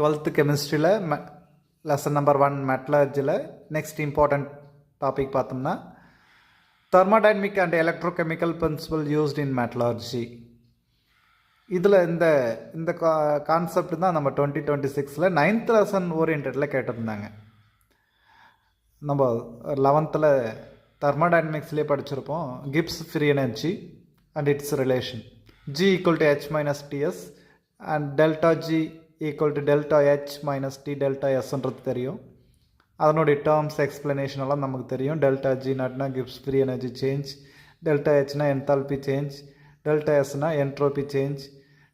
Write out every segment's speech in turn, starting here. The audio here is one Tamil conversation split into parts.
12th கெமிஸ்ட்ரியில் லெசன் நம்பர் 1 மெட்டலர்ஜியில் நெக்ஸ்ட் இம்பார்ட்டண்ட் டாபிக் பார்த்தோம்னா thermodynamic and electrochemical principle used in metallurgy. இதில் இந்த கான்செப்ட் தான் நம்ம 2026 9th லெசன் ஓரியன்டில் கேட்டிருந்தாங்க. நம்ம 11th தெர்மோடைனமிக்ஸ்லேயே படிச்சிருப்போம். Gibbs free energy and its relation G = H - Ts and delta G = delta H - T delta Sன்றது தெரியும். அதனுடைய டேர்ம்ஸ் எக்ஸ்பிளனேஷன் எல்லாம் நமக்கு தெரியும். டெல்டா G நாட்னா Gibbs free energy change, delta Hனா என்தால்பி சேஞ்ச், டெல்டா Sனா என்ட்ரோபி சேஞ்ச்,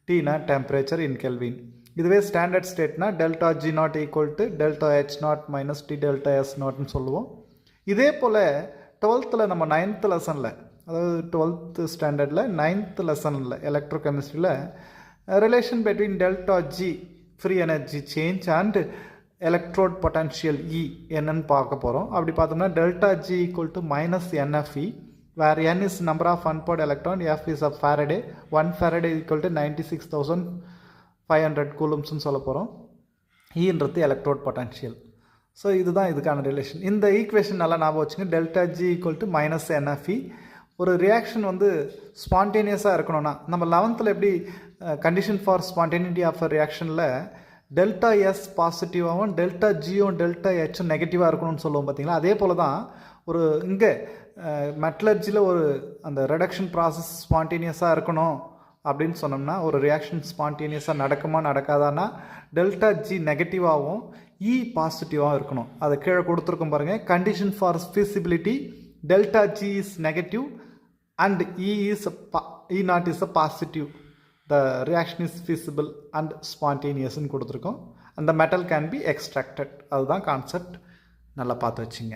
Tனா டெம்பரேச்சர் இன் கெல்வின். இதுவே ஸ்டாண்டர்ட் ஸ்டேட்னா delta G0 = delta H0 - T delta S0ன்னு சொல்லுவோம். இதே போல் 12th நம்ம 9th லெசனில், அதாவது 12th ஸ்டாண்டர்டில் 9th லெசனில் எலக்ட்ரோகெமிஸ்ட்ரியில் relation between delta G free energy change and electrode potential E என்னன்னு பார்க்க போகிறோம். அப்படி பார்த்தோம்னா டெல்டா G = -NFE where N is number of unpaired electron, F is a Faraday, 1 Faraday = 96,500 coulombsன்னு சொல்ல போகிறோம். ஈன்றது எலக்ட்ரோட் பொட்டன்ஷியல். ஸோ இதுதான் இதுக்கான ரிலேஷன். இந்த ஈக்குவேஷன் நல்லா ஞாபகம் வச்சுங்க. Delta G = -NFE. ஒரு ரியாக்ஷன் ஸ்பான்டேனியஸாக இருக்கணும்னா நம்ம 11th எப்படி condition for spontaneity of a ரியாக்ஷனில் டெல்டா S பாசிட்டிவாகவும் டெல்டா Gயும் டெல்டா Hம் நெகட்டிவாக இருக்கணும்னு சொல்லுவோம் பார்த்தீங்களா. அதே போல் தான் ஒரு இங்கே மெட்டலர்ஜியில் அந்த ரெடக்ஷன் ப்ராசஸ் ஸ்பான்டேனியஸாக இருக்கணும் அப்படின்னு சொன்னோம்னா, ஒரு ரியாக்ஷன் ஸ்பான்டேனியஸாக நடக்குமா நடக்காதான்னா டெல்டா G நெகட்டிவாகவும் E பாசிட்டிவாகவும் இருக்கணும். அதை கீழே கொடுத்துருக்கோம் பாருங்கள். Condition for feasibility delta G is negative and E0 is a positive. The reaction is feasible and spontaneous ன்னு கொடுத்துருக்கோம். அந்த மெட்டல் கேன் பி எக்ஸ்ட்ராக்டட். அதுதான் கான்செப்ட். நல்லா பார்த்து வச்சுங்க.